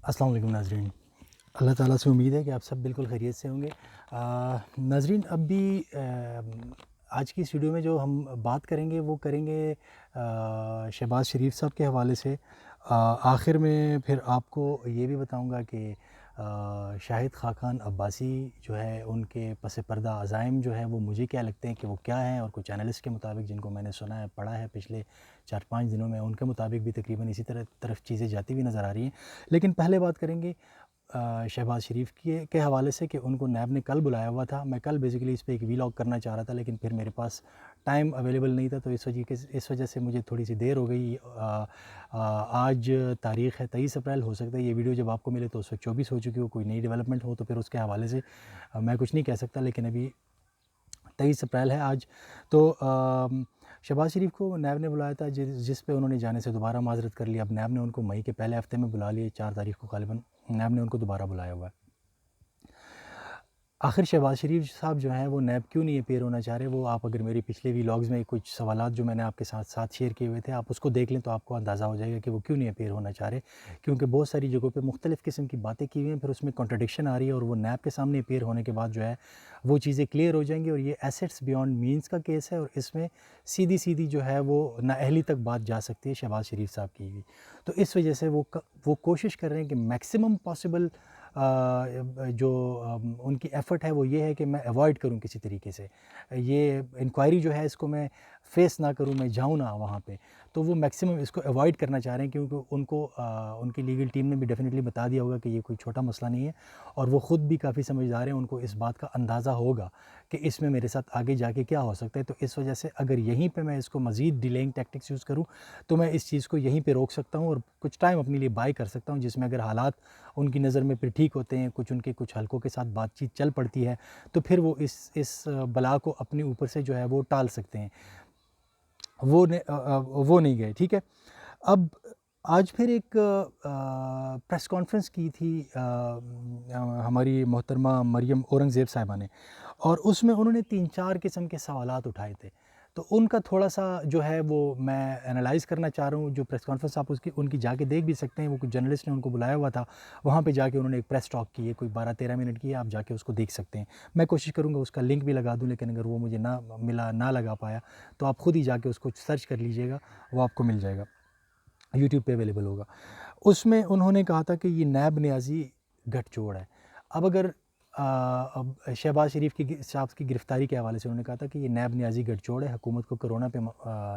السلام علیکم ناظرین، اللہ تعالیٰ سے امید ہے کہ آپ سب بالکل خیریت سے ہوں گے۔ ناظرین، اب بھی آج کی اس ویڈیو میں جو ہم بات کریں گے وہ کریں گے شہباز شریف صاحب کے حوالے سے۔ آخر میں پھر آپ کو یہ بھی بتاؤں گا کہ شاہد خاقان عباسی جو ہے ان کے پس پردہ عزائم جو ہے وہ مجھے کیا لگتے ہیں کہ وہ کیا ہیں، اور کچھ اینالسٹ کے مطابق جن کو میں نے سنا ہے پڑھا ہے پچھلے 4-5 دنوں میں، ان کے مطابق بھی تقریباً اسی طرف چیزیں جاتی ہوئی نظر آ رہی ہیں۔ لیکن پہلے بات کریں گے شہباز شریف کے حوالے سے کہ ان کو نیب نے کل بلایا ہوا تھا۔ میں کل بیسیکلی اس پہ ایک ویلاگ کرنا چاہ رہا تھا، لیکن پھر میرے پاس ٹائم اویلیبل نہیں تھا، تو اس وجہ سے مجھے تھوڑی سی دیر ہو گئی۔ آج تاریخ ہے 23 اپریل، ہو سکتا ہے یہ ویڈیو جب آپ کو ملے تو اس وقت 24 ہو چکی ہو، کوئی نئی ڈیولپمنٹ ہو تو پھر اس کے حوالے سے میں کچھ نہیں کہہ سکتا، لیکن ابھی 23 اپریل ہے آج۔ تو شہباز شریف کو نیب نے بلایا تھا، جس پہ انہوں نے جانے سے دوبارہ معذرت کر لی۔ اب نیب نے ان کو مئی کے پہلے ہفتے میں بلا لیے، 4 تاریخ کو غالباً نیب نے ان کو دوبارہ بلایا ہوا ہے۔ آخر شہباز شریف صاحب جو ہیں وہ نیب کیوں نہیں اپیئر ہونا چاہ رہے؟ وہ آپ اگر میری پچھلے ویلاگز میں کچھ سوالات جو میں نے آپ کے ساتھ شیئر کیے ہوئے تھے، آپ اس کو دیکھ لیں تو آپ کو اندازہ ہو جائے گا کہ وہ کیوں نہیں اپیئر ہونا چاہ رہے۔ کیونکہ بہت ساری جگہوں پہ مختلف قسم کی باتیں کی ہوئی ہیں، پھر اس میں کنٹرڈکشن آ رہی ہے، اور وہ نیب کے سامنے اپیئر ہونے کے بعد جو ہے وہ چیزیں کلیئر ہو جائیں گی۔ اور یہ ایسٹس بیونڈ مینس کا کیس ہے، اور اس میں سیدھی جو ہے وہ نااہلی تک بات جا سکتی ہے شہباز شریف صاحب کی ہوئی۔ تو اس وجہ سے وہ کوشش کر رہے ہیں کہ میکسیمم پاسبل جو ان کی ایفرٹ ہے وہ یہ ہے کہ میں ایوائڈ کروں کسی طریقے سے یہ انکوائری جو ہے، اس کو میں فیس نہ کروں، میں جاؤں نہ وہاں پہ۔ تو وہ میکسیمم اس کو ایوائڈ کرنا چاہ رہے ہیں، کیونکہ ان کی لیگل ٹیم نے بھی ڈیفینیٹلی بتا دیا ہوگا کہ یہ کوئی چھوٹا مسئلہ نہیں ہے، اور وہ خود بھی کافی سمجھدار ہیں، ان کو اس بات کا اندازہ ہوگا کہ اس میں میرے ساتھ آگے جا کے کیا ہو سکتا ہے۔ تو اس وجہ سے اگر یہیں پہ میں اس کو مزید ڈیلینگ ٹیکٹکس یوز کروں تو میں اس چیز کو یہیں پہ روک سکتا ہوں، اور کچھ ٹائم اپنے لیے بائی کر سکتا ہوں، جس میں اگر حالات ان کی نظر میں پھر ٹھیک ہوتے ہیں، ان کے کچھ حلقوں کے ساتھ بات چیت چل پڑتی ہے، تو پھر وہ اس بلا کو اپنے اوپر سے جو ہے وہ ٹال سکتے ہیں۔ وہ نہیں گئے، ٹھیک ہے۔ اب آج پھر ایک پریس کانفرنس کی تھی ہماری محترمہ مریم اورنگزیب صاحبہ نے، اور اس میں انہوں نے 3-4 قسم کے سوالات اٹھائے تھے۔ تو ان کا تھوڑا سا جو ہے وہ میں انالائز کرنا چاہ رہا ہوں۔ جو پریس کانفرنس آپ ان کی جا کے دیکھ بھی سکتے ہیں، وہ کچھ جرنلسٹ نے ان کو بلایا ہوا تھا، وہاں پہ جا کے انہوں نے ایک پریس ٹاک کی ہے، کوئی 12-13 منٹ کی ہے، آپ جا کے اس کو دیکھ سکتے ہیں۔ میں کوشش کروں گا اس کا لنک بھی لگا دوں، لیکن اگر وہ مجھے نہ لگا پایا تو آپ خود ہی جا کے اس کو سرچ کر لیجئے گا، وہ آپ کو مل جائے گا، یوٹیوب پہ اویلیبل ہوگا۔ اس میں انہوں نے کہا تھا کہ یہ نیب نیازی گٹھ جوڑ ہے۔ اب اگر اب شہباز شریف صاحب کی گرفتاری کے حوالے سے انہوں نے کہا تھا کہ یہ نیب نیازی گٹھ جوڑ ہے، حکومت کو کرونا پہ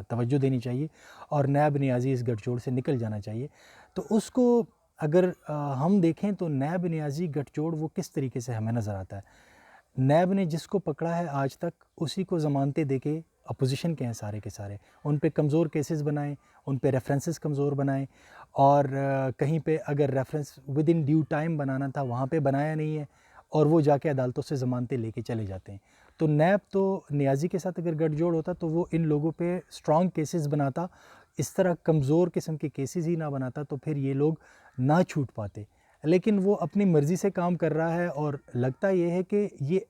توجہ دینی چاہیے، اور نیب نیازی اس گٹھ جوڑ سے نکل جانا چاہیے۔ تو اس کو اگر ہم دیکھیں تو نیب نیازی گٹھ جوڑ وہ کس طریقے سے ہمیں نظر آتا ہے۔ نیب نے جس کو پکڑا ہے آج تک، اسی کو ضمانتیں دے کے اپوزیشن کے ہیں سارے کے سارے، ان پہ کمزور کیسز بنائیں، ان پہ ریفرنسز کمزور بنائیں، اور کہیں پہ اگر reference within due time بنانا تھا وہاں پہ بنایا نہیں ہے، اور وہ جا کے عدالتوں سے ضمانتیں لے کے چلے جاتے ہیں۔ تو نیب تو نیازی کے ساتھ اگر گٹھ جوڑ ہوتا تو وہ ان لوگوں پہ اسٹرانگ کیسز بناتا، اس طرح کمزور قسم کے کیسز ہی نہ بناتا، تو پھر یہ لوگ نہ چھوٹ پاتے۔ لیکن وہ اپنی مرضی سے کام کر رہا ہے، اور لگتا یہ ہے کہ یہ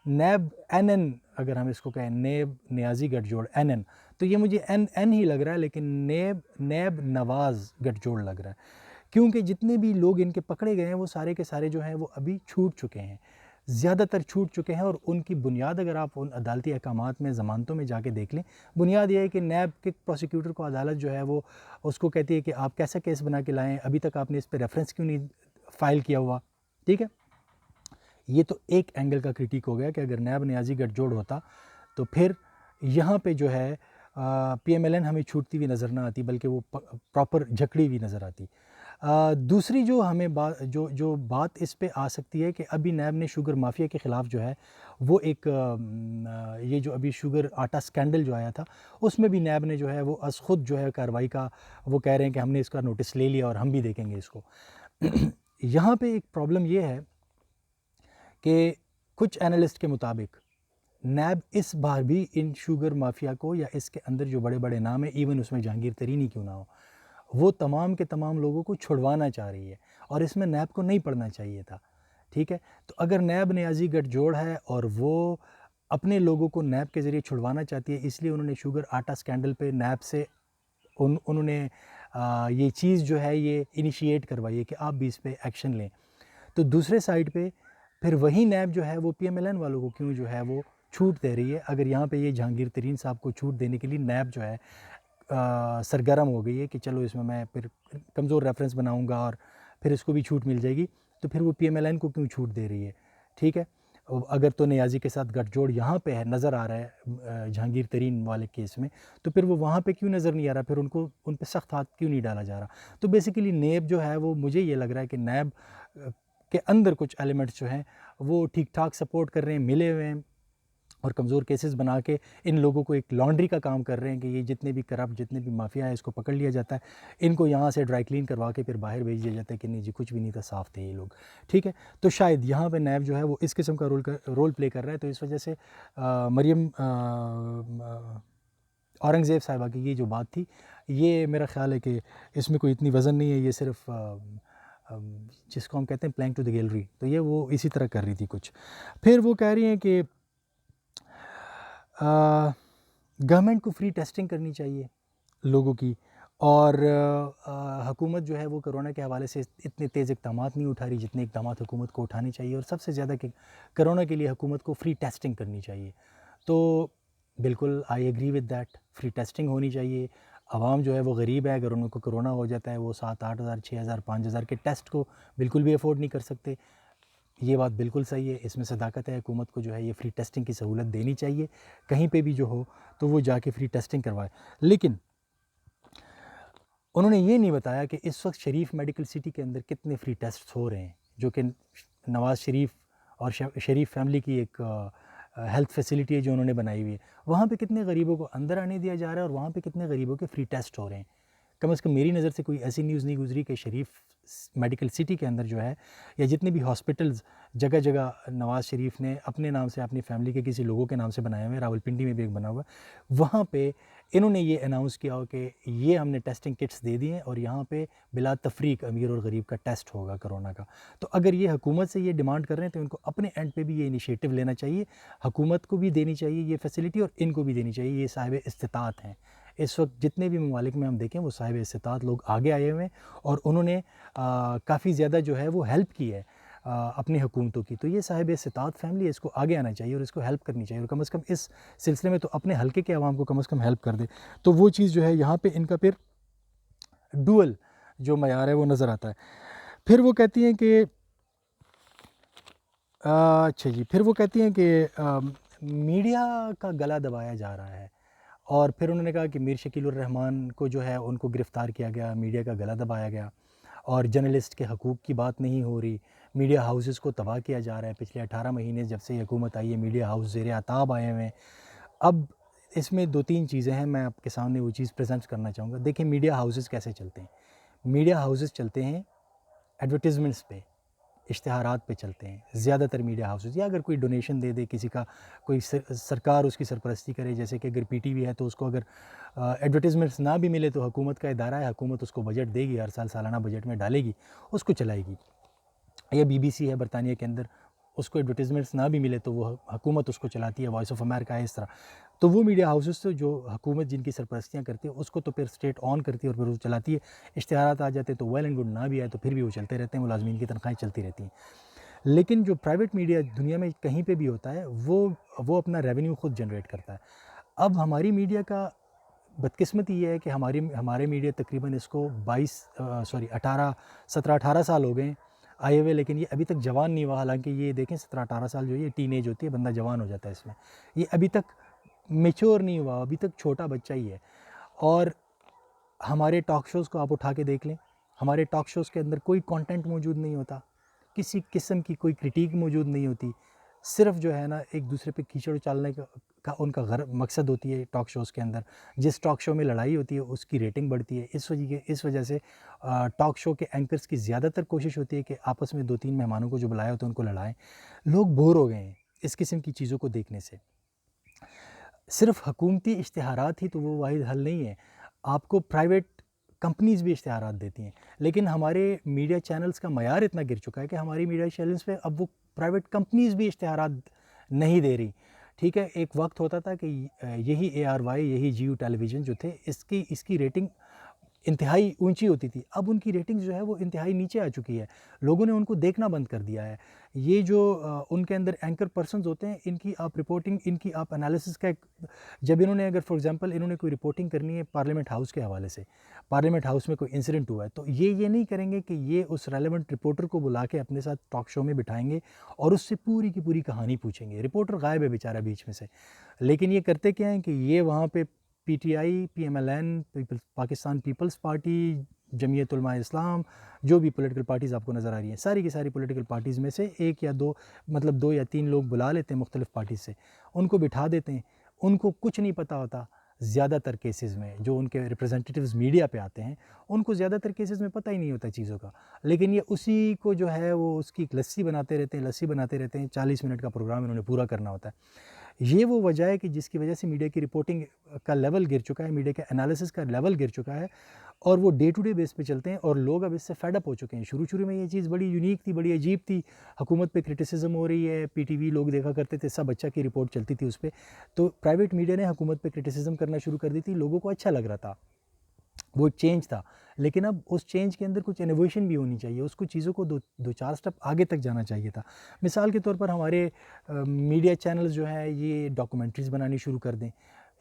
نیب این اگر ہم اس کو کہیں نیب نیازی گٹھ جوڑ این، تو یہ مجھے این ہی لگ رہا ہے، لیکن نیب نواز گٹھ جوڑ لگ رہا ہے، کیونکہ جتنے بھی لوگ ان کے پکڑے گئے ہیں وہ سارے کے سارے جو ہیں وہ ابھی چھوٹ چکے ہیں، زیادہ تر چھوٹ چکے ہیں۔ اور ان کی بنیاد اگر آپ ان عدالتی احکامات میں ضمانتوں میں جا کے دیکھ لیں، بنیاد یہ ہے کہ نیب کے پروسیکیوٹر کو عدالت جو ہے وہ اس کو کہتی ہے کہ آپ کیسا کیس بنا کے لائیں، ابھی تک آپ نے اس پہ ریفرنس کیوں نہیں فائل کیا ہوا، ٹھیک ہے۔ یہ تو ایک اینگل کا کرٹیک ہو گیا کہ اگر نیب نیازی گٹھ جوڑ ہوتا تو پھر یہاں پہ جو ہے پی ایم ایل این ہمیں چھوٹتی ہوئی نظر نہ آتی، بلکہ وہ پراپر جھکڑی ہوئی نظر آتی۔ دوسری جو ہمیں جو بات اس پہ آ سکتی ہے کہ ابھی نیب نے شوگر مافیا کے خلاف جو ہے وہ ایک یہ جو ابھی شوگر آٹا سکینڈل جو آیا تھا، اس میں بھی نیب نے جو ہے وہ از خود جو ہے کارروائی کا وہ کہہ رہے ہیں کہ ہم نے اس کا نوٹس لے لیا اور ہم بھی دیکھیں گے اس کو۔ یہاں پہ ایک پرابلم یہ ہے کہ کچھ اینالسٹ کے مطابق نیب اس بار بھی ان شوگر مافیا کو، یا اس کے اندر جو بڑے بڑے نام ہیں، ایون اس میں جہانگیر ترینی کیوں نہ ہو، وہ تمام کے تمام لوگوں کو چھڑوانا چاہ رہی ہے، اور اس میں نیب کو نہیں پڑنا چاہیے تھا، ٹھیک ہے۔ تو اگر نیب نیازی گٹھ جوڑ ہے اور وہ اپنے لوگوں کو نیب کے ذریعے چھڑوانا چاہتی ہے، اس لیے انہوں نے شوگر آٹا سکینڈل پہ نیب سے انہوں نے یہ چیز جو ہے یہ انیشیٹ کروائیے کہ آپ بھی اس پہ ایکشن لیں. تو دوسرے سائڈ پہ پھر وہی نیب جو ہے وہ پی ایم ایل این والوں کو کیوں جو ہے وہ چھوٹ دے رہی ہے؟ اگر یہاں پہ یہ جہانگیر ترین صاحب کو چھوٹ دینے کے لیے نیب جو ہے سرگرم ہو گئی ہے کہ چلو اس میں پھر کمزور ریفرنس بناؤں گا اور پھر اس کو بھی چھوٹ مل جائے گی، تو پھر وہ پی ایم ایل این کو کیوں چھوٹ دے رہی ہے؟ ٹھیک ہے، اگر تو نیازی کے ساتھ گٹھ جوڑ یہاں پہ ہے نظر آ رہا ہے جہانگیر ترین والے کیس میں، تو پھر وہ وہاں پہ کیوں نظر نہیں آ رہا؟ پھر ان پہ سخت ہاتھ کیوں نہیں ڈالا جا رہا؟ تو بیسیکلی نیب جو ہے وہ مجھے یہ لگ رہا ہے کہ نیب کے اندر کچھ ایلیمنٹس جو ہیں وہ ٹھیک ٹھاک سپورٹ کر رہے ہیں، ملے ہوئے ہیں، اور کمزور کیسز بنا کے ان لوگوں کو ایک لانڈری کا کام کر رہے ہیں کہ یہ جتنے بھی کرپٹ جتنے بھی مافیا ہے اس کو پکڑ لیا جاتا ہے، ان کو یہاں سے ڈرائی کلین کروا کے پھر باہر بھیج دیا جاتا ہے کہ نہیں جی کچھ بھی نہیں تھا، صاف تھے یہ لوگ. ٹھیک ہے، تو شاید یہاں پہ نیب جو ہے وہ اس قسم کا رول پلے کر رہا ہے. تو اس وجہ سے مریم اورنگزیب صاحبہ کی یہ جو بات تھی، یہ میرا خیال ہے کہ اس میں کوئی اتنی وزن نہیں ہے، یہ صرف جس کو ہم کہتے ہیں پلینگ ٹو دی گیلری، تو یہ وہ اسی طرح کر رہی تھی کچھ. پھر وہ کہہ رہی ہیں کہ گورنمنٹ کو فری ٹیسٹنگ کرنی چاہیے لوگوں کی، اور حکومت جو ہے وہ کرونا کے حوالے سے اتنے تیز اقدامات نہیں اٹھا رہی جتنے اقدامات حکومت کو اٹھانے چاہیے، اور سب سے زیادہ کہ کرونا کے لیے حکومت کو فری ٹیسٹنگ کرنی چاہیے. تو بالکل I agree with that, free testing ہونی چاہیے. عوام جو ہے وہ غریب ہے، اگر ان کو کرونا ہو جاتا ہے وہ 7-8 ہزار 6 ہزار 5 ہزار کے ٹیسٹ کو بالکل بھی افورڈ نہیں کر سکتے. یہ بات بالکل صحیح ہے، اس میں صداقت ہے. حکومت کو جو ہے یہ فری ٹیسٹنگ کی سہولت دینی چاہیے، کہیں پہ بھی جو ہو تو وہ جا کے فری ٹیسٹنگ کروائے. لیکن انہوں نے یہ نہیں بتایا کہ اس وقت شریف میڈیکل سٹی کے اندر کتنے فری ٹیسٹ ہو رہے ہیں، جو کہ نواز شریف اور شریف فیملی کی ایک ہیلتھ فیسلٹی ہے جو انہوں نے بنائی ہوئی ہے. وہاں پہ کتنے غریبوں کو اندر آنے دیا جا رہا ہے اور وہاں پہ کتنے غریبوں کے فری ٹیسٹ ہو رہے ہیں. کم از کم میری نظر سے کوئی ایسی نیوز نہیں گزری کہ شریف میڈیکل سٹی کے اندر جو ہے یا جتنے بھی ہاسپٹلز جگہ جگہ نواز شریف نے اپنے نام سے اپنی فیملی کے کسی لوگوں کے نام سے بنائے ہوئے ہیں، راولپنڈی میں بھی ایک بنا ہوا ہے، وہاں پہ انہوں نے یہ اناؤنس کیا ہو کہ یہ ہم نے ٹیسٹنگ کٹس دے دی ہیں اور یہاں پہ بلا تفریق امیر اور غریب کا ٹیسٹ ہوگا کرونا کا. تو اگر یہ حکومت سے یہ ڈیمانڈ کر رہے ہیں تو ان کو اپنے اینڈ پہ بھی یہ انیشیٹو لینا چاہیے، حکومت کو بھی دینی چاہیے یہ فیسلٹی اور ان کو بھی دینی چاہیے. یہ صاحب استطاعت ہیں اس وقت، جتنے بھی ممالک میں ہم دیکھیں وہ صاحب استطاعت لوگ آگے آئے ہوئے ہیں اور انہوں نے کافی زیادہ جو ہے وہ ہیلپ کی ہے اپنی حکومتوں کی. تو یہ صاحب استطاعت فیملی ہے، اس کو آگے آنا چاہیے اور اس کو ہیلپ کرنی چاہیے، اور کم از کم اس سلسلے میں تو اپنے حلقے کے عوام کو کم از کم ہیلپ کر دے. تو وہ چیز جو ہے یہاں پہ ان کا پھر ڈوئل جو معیار ہے وہ نظر آتا ہے. پھر وہ کہتی ہیں کہ اچھا جی، پھر وہ کہتی ہیں کہ میڈیا کا گلا دبایا جا رہا ہے، اور پھر انہوں نے کہا کہ میر شکیل الرحمان کو جو ہے ان کو گرفتار کیا گیا، میڈیا کا گلا دبایا گیا، اور جرنلسٹ کے حقوق کی بات نہیں ہو رہی، میڈیا ہاؤسز کو تباہ کیا جا رہا ہے. پچھلے 18 مہینے جب سے حکومت آئی ہے میڈیا ہاؤس زیر عتاب آئے ہوئے ہیں. اب اس میں 2-3 چیزیں ہیں، میں آپ کے سامنے وہ چیز پریزنٹ کرنا چاہوں گا. دیکھیں میڈیا ہاؤسز کیسے چلتے ہیں. میڈیا ہاؤسز چلتے ہیں ایڈورٹیزمنٹس پہ، اشتہارات پہ چلتے ہیں زیادہ تر میڈیا ہاؤسز، یا اگر کوئی ڈونیشن دے دے کسی کا، کوئی سرکار اس کی سرپرستی کرے، جیسے کہ اگر پی ٹی وی ہے تو اس کو اگر ایڈورٹیزمنٹس نہ بھی ملے تو حکومت کا ادارہ ہے، حکومت اس کو بجٹ دے گی، ہر سال سالانہ بجٹ میں ڈالے گی، اس کو چلائے گی. یا بی بی سی ہے برطانیہ کے اندر، اس کو ایڈورٹیزمنٹس نہ بھی ملے تو وہ حکومت اس کو چلاتی ہے. وائس آف امریکہ ہے اس طرح. تو وہ میڈیا ہاؤسز تو جو حکومت جن کی سرپرستیاں کرتی ہے اس کو تو پھر اسٹیٹ آن کرتی ہے اور پھر وہ چلاتی ہے. اشتہارات آ جاتے تو ویل اینڈ گڈ، نہ بھی آئے تو پھر بھی وہ چلتے رہتے ہیں، ملازمین کی تنخواہیں چلتی رہتی ہیں. لیکن جو پرائیویٹ میڈیا دنیا میں کہیں پہ بھی ہوتا ہے وہ اپنا ریونیو خود جنریٹ کرتا ہے. اب ہماری میڈیا کا بدقسمتی یہ ہے کہ ہمارے میڈیا تقریباً اس کو 17-18 سال ہو گئے آئے ہوئے، لیکن یہ ابھی تک جوان نہیں ہوا. حالانکہ یہ دیکھیں 17-18 سال جو ہے یہ ٹین ایج ہوتی ہے، بندہ جوان ہو جاتا ہے اس میں. یہ ابھی تک میچور نہیں ہوا، ابھی تک چھوٹا بچہ ہی ہے. اور ہمارے ٹاک شوز کو آپ اٹھا کے دیکھ لیں، ہمارے ٹاک شوز کے اندر کوئی کانٹینٹ موجود نہیں ہوتا، کسی قسم کی کوئی کرٹیک موجود نہیں ہوتی. صرف جو ہے نا ایک دوسرے پہ کیچڑ اچالنے کا ان کا مقصد ہوتی ہے ٹاک شوز کے اندر. جس ٹاک شو میں لڑائی ہوتی ہے اس کی ریٹنگ بڑھتی ہے. اس وجہ سے ٹاک شو کے اینکرز کی زیادہ تر کوشش ہوتی ہے کہ آپس میں 2-3 مہمانوں کو جو بلایا ہوتا ہے ان کو لڑائیں. لوگ بور ہو گئے ہیں اس قسم کی چیزوں کو دیکھنے سے. صرف حکومتی اشتہارات ہی تو وہ واحد حل نہیں ہے، آپ کو پرائیویٹ کمپنیز بھی اشتہارات دیتی ہیں. لیکن ہمارے میڈیا چینلز کا معیار اتنا گر چکا ہے کہ ہماری میڈیا چینلز پہ اب وہ پرائیویٹ کمپنیز بھی اشتہارات نہیں دے رہی. ٹھیک ہے، ایک وقت ہوتا تھا کہ یہی ARY، یہی جیو ٹیلی ویژن جو تھے اس کی ریٹنگ انتہائی اونچی ہوتی تھی، اب ان کی ریٹنگز جو ہے وہ انتہائی نیچے آ چکی ہے، لوگوں نے ان کو دیکھنا بند کر دیا ہے۔ یہ جو ان کے اندر اینکر پرسنز ہوتے ہیں، ان کی آپ رپورٹنگ، ان کی آپ انالیسس کا جب انہوں نے اگر فار ایگزامپل انہوں نے کوئی رپورٹنگ کرنی ہے پارلیمنٹ ہاؤس کے حوالے سے، پارلیمنٹ ہاؤس میں کوئی انسیڈنٹ ہوا ہے، تو یہ نہیں کریں گے کہ یہ اس ریلیونٹ رپورٹر کو بلا کے اپنے ساتھ ٹاک شو میں بٹھائیں گے اور اس سے پوری کی پوری کہانی پوچھیں گے۔ رپورٹر غائب ہے بیچارہ بیچ میں سے، لیکن یہ کرتے کیا ہیں کہ یہ وہاں پہ P T I, P M L N, Pakistan Peoples Party, Jamiat Ulema Islam, جو بھی پولیٹیکل پارٹیز آپ کو نظر آ رہی ہیں، ساری کی ساری پولیٹیکل پارٹیز میں سے ایک یا دو، مطلب 2 یا 3 لوگ بلا لیتے ہیں مختلف پارٹیز سے، ان کو بٹھا دیتے ہیں، ان کو کچھ نہیں پتہ ہوتا۔ زیادہ تر کیسز میں جو ان کے ریپرزنٹیٹیوز میڈیا پہ آتے ہیں، ان کو زیادہ تر کیسز میں پتہ ہی نہیں ہوتا چیزوں کا، لیکن یہ اسی کو جو ہے وہ اس کی ایک لسی بناتے رہتے ہیں، 40 منٹ کا پروگرام انہوں نے پورا کرنا ہوتا ہے۔ یہ وہ وجہ ہے کہ جس کی وجہ سے میڈیا کی رپورٹنگ کا لیول گر چکا ہے، میڈیا کے انالیسس کا لیول گر چکا ہے، اور وہ ڈے ٹو ڈے بیس پہ چلتے ہیں، اور لوگ اب اس سے فیڈ اپ ہو چکے ہیں۔ شروع میں یہ چیز بڑی یونیک تھی، بڑی عجیب تھی، حکومت پہ کرٹیسزم ہو رہی ہے، پی ٹی وی لوگ دیکھا کرتے تھے، سب اچھا کی رپورٹ چلتی تھی اس پہ، تو پرائیویٹ میڈیا نے حکومت پہ کرٹیسزم کرنا شروع کر دی تھی، لوگوں کو اچھا لگ رہا تھا، وہ چینج تھا، لیکن اب اس چینج کے اندر کچھ انوویشن بھی ہونی چاہیے، اس کو چیزوں کو دو چار سٹیپ آگے تک جانا چاہیے تھا۔ مثال کے طور پر ہمارے میڈیا چینلز جو ہیں یہ ڈاکومنٹریز بنانی شروع کر دیں،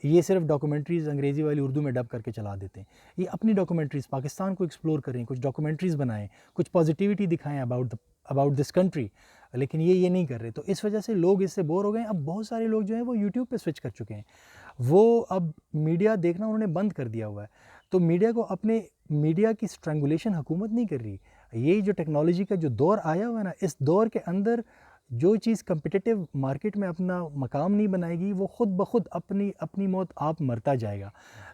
یہ صرف ڈاکومنٹریز انگریزی والی اردو میں ڈب کر کے چلا دیتے ہیں، یہ اپنی ڈاکومنٹریز پاکستان کو ایکسپلور کریں، کچھ ڈاکومنٹریز بنائیں، کچھ پازیٹیوٹی دکھائیں اباؤٹ دس کنٹری، لیکن یہ نہیں کر رہے، تو اس وجہ سے لوگ اس سے بور ہو گئے ہیں۔ اب بہت سارے لوگ جو ہیں وہ یوٹیوب پہ سوئچ کر چکے ہیں، وہ اب میڈیا دیکھنا انہوں نے بند کر دیا ہوا ہے، تو میڈیا کو اپنے میڈیا کی سٹرنگولیشن حکومت نہیں کر رہی۔ یہ جو ٹیکنالوجی کا جو دور آیا ہوا ہے نا، اس دور کے اندر جو چیز کمپٹیٹیو مارکیٹ میں اپنا مقام نہیں بنائے گی، وہ خود بخود اپنی موت آپ مرتا جائے گا۔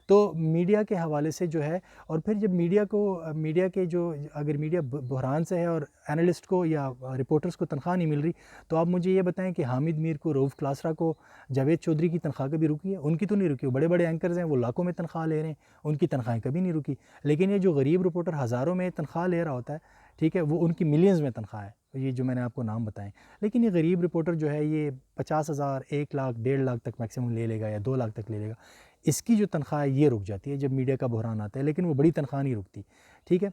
تو میڈیا کے حوالے سے جو ہے، اور پھر جب میڈیا کے جو اگر میڈیا بحران سے ہے اور اینالسٹ کو یا رپورٹرز کو تنخواہ نہیں مل رہی، تو آپ مجھے یہ بتائیں کہ حامد میر کو، رؤوف کلاسرا کو، جاوید چودھری کی تنخواہ کبھی رکی ہے؟ ان کی تو نہیں رکی، وہ بڑے بڑے اینکرز ہیں، وہ لاکھوں میں تنخواہ لے رہے ہیں، ان کی تنخواہیں کبھی نہیں رکی، لیکن یہ جو غریب رپورٹر ہزاروں میں تنخواہ لے رہا ہوتا ہے، ٹھیک ہے، وہ ان کی ملینز میں تنخواہ ہے، یہ جو میں نے آپ کو نام بتائیں، لیکن یہ غریب رپورٹر جو ہے یہ 50,000، 1 لاکھ، 1.5 لاکھ تک میکسیمم لے لے گا، یا 2 لاکھ تک لے لے گا، اس کی جو تنخواہ ہے یہ رک جاتی ہے جب میڈیا کا بحران آتا ہے، لیکن وہ بڑی تنخواہ نہیں رکتی، ٹھیک ہے۔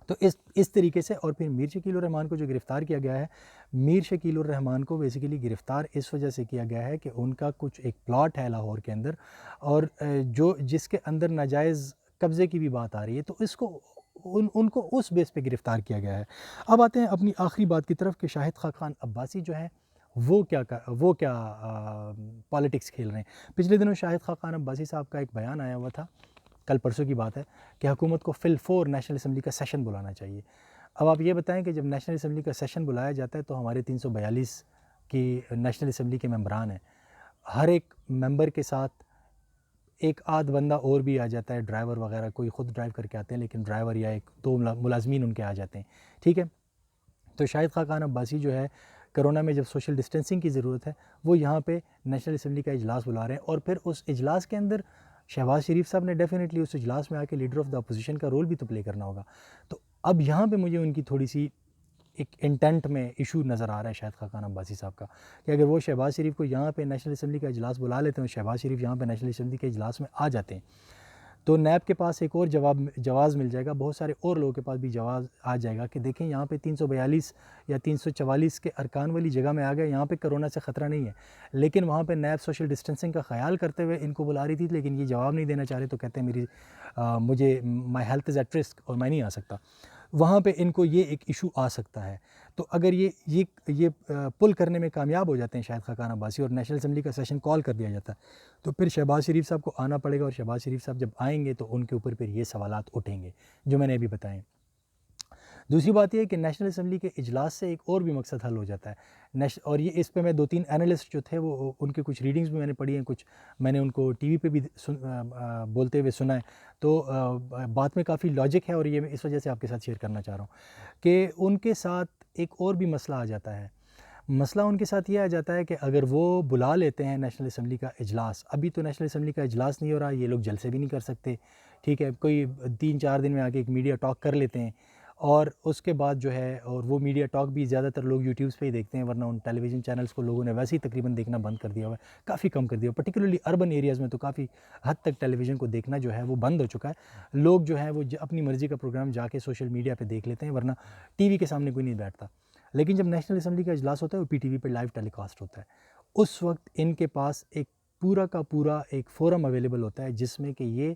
تو اس طریقے سے، اور پھر میر شکیل الرحمان کو جو گرفتار کیا گیا ہے، میر شکیل الرحمان کو بیسیکلی گرفتار اس وجہ سے کیا گیا ہے کہ ان کا کچھ ایک پلاٹ ہے لاہور کے اندر، اور جس کے اندر ناجائز قبضے کی بھی بات آ رہی ہے، تو اس کو ان کو اس بیس پہ گرفتار کیا گیا ہے۔ اب آتے ہیں اپنی آخری بات کی طرف کہ شاہد خاقان عباسی جو ہے وہ کیا پالیٹکس کھیل رہے ہیں۔ پچھلے دنوں شاہد خاقان عباسی صاحب کا ایک بیان آیا ہوا تھا، کل پرسوں کی بات ہے، کہ حکومت کو فی الفور نیشنل اسمبلی کا سیشن بلانا چاہیے۔ اب آپ یہ بتائیں کہ جب نیشنل اسمبلی کا سیشن بلایا جاتا ہے تو ہمارے 342 کی نیشنل اسمبلی کے ممبران ہیں، ہر ایک ممبر کے ساتھ ایک آدھ بندہ اور بھی آ جاتا ہے، ڈرائیور وغیرہ، کوئی خود ڈرائیو کر کے آتے ہیں، لیکن ڈرائیور یا 2 ملازمین ان کے آ جاتے ہیں، ٹھیک ہے۔ تو شاہد خاقان عباسی جو ہے کرونا میں جب سوشل ڈسٹینسنگ کی ضرورت ہے، وہ یہاں پہ نیشنل اسمبلی کا اجلاس بلا رہے ہیں، اور پھر اس اجلاس کے اندر شہباز شریف صاحب نے ڈیفینیٹلی اس اجلاس میں آ کے لیڈر آف دا اپوزیشن کا رول بھی تو پلے کرنا ہوگا۔ تو اب یہاں پہ مجھے ان کی تھوڑی سی ایک انٹینٹ میں ایشو نظر آ رہا ہے شاہد خاقان عباسی صاحب کا، کہ اگر وہ شہباز شریف کو یہاں پہ نیشنل اسمبلی کا اجلاس بلا لیتے ہیں، شہباز شریف یہاں پہ نیشنل اسمبلی کے اجلاس میں آ جاتے ہیں، تو نیب کے پاس ایک اور جواز مل جائے گا، بہت سارے اور لوگوں کے پاس بھی جواز آ جائے گا کہ دیکھیں یہاں پہ 342 یا 344 کے ارکان والی جگہ میں آ گئے، یہاں پہ کرونا سے خطرہ نہیں ہے، لیکن وہاں پہ نیب سوشل ڈسٹینسنگ کا خیال کرتے ہوئے ان کو بلا رہی تھی، لیکن یہ جواب نہیں دینا چاہ رہے، تو کہتے ہیں مجھے my health is at risk اور میں نہیں آ سکتا، وہاں پہ ان کو یہ ایک ایشو آ سکتا ہے۔ تو اگر یہ پل کرنے میں کامیاب ہو جاتے ہیں شاہد خاقان عباسی اور نیشنل اسمبلی کا سیشن کال کر دیا جاتا ہے، تو پھر شہباز شریف صاحب کو آنا پڑے گا، اور شہباز شریف صاحب جب آئیں گے تو ان کے اوپر پھر یہ سوالات اٹھیں گے جو میں نے ابھی بتائیں۔ دوسری بات یہ ہے کہ نیشنل اسمبلی کے اجلاس سے ایک اور بھی مقصد حل ہو جاتا ہے، اور یہ اس پہ میں 2-3 اینالسٹ جو تھے وہ ان کے کچھ ریڈنگز بھی میں نے پڑھی ہیں، کچھ میں نے ان کو ٹی وی پہ بھی بولتے ہوئے سنا ہے، تو بات میں کافی لاجک ہے، اور یہ میں اس وجہ سے آپ کے ساتھ شیئر کرنا چاہ رہا ہوں کہ ان کے ساتھ ایک اور بھی مسئلہ آ جاتا ہے۔ مسئلہ ان کے ساتھ یہ آ جاتا ہے کہ اگر وہ بلا لیتے ہیں نیشنل اسمبلی کا اجلاس، ابھی تو نیشنل اسمبلی کا اجلاس نہیں ہو رہا، یہ لوگ جلسے بھی نہیں کر سکتے، ٹھیک ہے، کوئی 3-4 دن میں آ کے ایک میڈیا ٹاک کر لیتے ہیں، اور اس کے بعد جو ہے اور وہ میڈیا ٹاک بھی زیادہ تر لوگ یوٹیوبس پہ ہی دیکھتے ہیں، ورنہ ان ٹیلی ویژن چینلز کو لوگوں نے ویسے ہی تقریباً دیکھنا بند کر دیا ہوا ہے، کافی کم کر دیا، پرٹیکولرلی اربن ایریاز میں تو کافی حد تک ٹیلی ویژن کو دیکھنا جو ہے وہ بند ہو چکا ہے۔ لوگ جو ہے وہ اپنی مرضی کا پروگرام جا کے سوشل میڈیا پہ دیکھ لیتے ہیں، ورنہ ٹی وی کے سامنے کوئی نہیں بیٹھتا۔ لیکن جب نیشنل اسمبلی کا اجلاس ہوتا ہے وہ پی ٹی وی پہ لائیو ٹیلی کاسٹ ہوتا ہے، اس وقت ان کے پاس ایک پورا کا پورا ایک فورم اویلیبل ہوتا ہے جس میں کہ یہ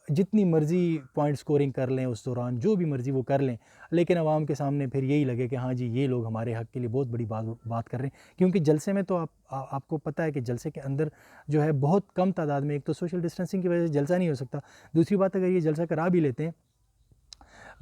جتنی مرضی پوائنٹ سکورنگ کر لیں اس دوران، جو بھی مرضی وہ کر لیں، لیکن عوام کے سامنے پھر یہی لگے کہ ہاں جی یہ لوگ ہمارے حق کے لیے بہت بڑی بات کر رہے ہیں۔ کیونکہ جلسے میں تو آپ کو پتہ ہے کہ جلسے کے اندر جو ہے بہت کم تعداد میں، ایک تو سوشل ڈسٹینسنگ کی وجہ سے جلسہ نہیں ہو سکتا، دوسری بات اگر یہ جلسہ کرا بھی لیتے ہیں،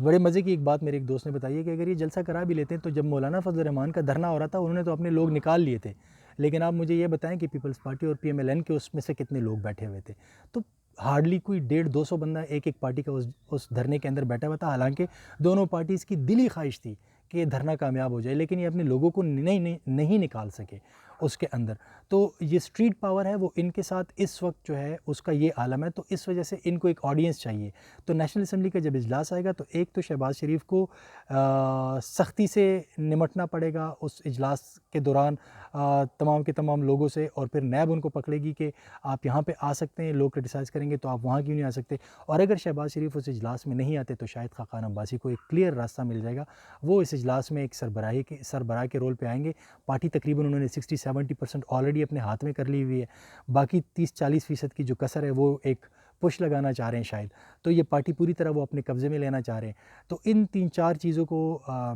بڑے مزے کی ایک بات میرے ایک دوست نے بتائی ہے کہ اگر یہ جلسہ کرا بھی لیتے ہیں تو جب مولانا فضل الرحمان کا دھرنا ہو رہا تھا انہوں نے تو اپنے لوگ نکال لیے تھے، لیکن آپ مجھے یہ بتائیں کہ پیپلز پارٹی اور پی ایم ایل این کے اس میں سے کتنے لوگ بیٹھے ہوئے تھے؟ تو ہارڈلی کوئی 150-200 بندہ ایک پارٹی کا اس دھرنے کے اندر بیٹھا ہوا تھا، حالانکہ دونوں پارٹیز کی دلی خواہش تھی کہ یہ دھرنا کامیاب ہو جائے، لیکن یہ اپنے لوگوں کو نہیں نکال سکے اس کے اندر۔ تو یہ اسٹریٹ پاور ہے وہ ان کے ساتھ اس وقت جو ہے اس کا یہ عالم ہے، تو اس وجہ سے ان کو ایک آڈینس چاہیے۔ تو نیشنل اسمبلی کا جب اجلاس آئے گا تو ایک تو شہباز شریف کو سختی سے نمٹنا پڑے گا اس اجلاس کے دوران تمام کے تمام لوگوں سے، اور پھر نیب ان کو پکڑے گی کہ آپ یہاں پہ آ سکتے ہیں، لوگ کرٹیسائز کریں گے تو آپ وہاں کیوں نہیں آ سکتے، اور اگر شہباز شریف اس اجلاس میں نہیں آتے تو شاہد خاقان عباسی کو ایک کلیئر راستہ مل جائے گا، وہ اس اجلاس میں ایک سربراہ کے رول پہ آئیں گے۔ پارٹی تقریباً انہوں نے 60-70% آلریڈی اپنے ہاتھ میں کر لی ہوئی ہے، باقی 30-40% کی جو کسر ہے وہ ایک پش لگانا چاہ رہے ہیں شاید، تو یہ پارٹی پوری طرح وہ اپنے قبضے میں لینا چاہ رہے ہیں۔ تو ان 3-4 چیزوں کو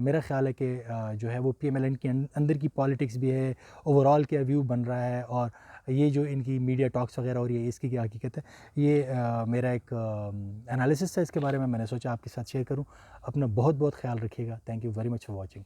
میرا خیال ہے کہ جو ہے وہ پی ایم ایل این کے اندر کی پالیٹکس بھی ہے، اوورال کیا ویو بن رہا ہے، اور یہ جو ان کی میڈیا ٹاکس وغیرہ اور یہ اس کی کیا حقیقت ہے، یہ میرا ایک انالیسس تھا اس کے بارے میں نے سوچا آپ کے ساتھ شیئر کروں۔ اپنا بہت بہت خیال رکھیے گا۔ Thank you very much for watching.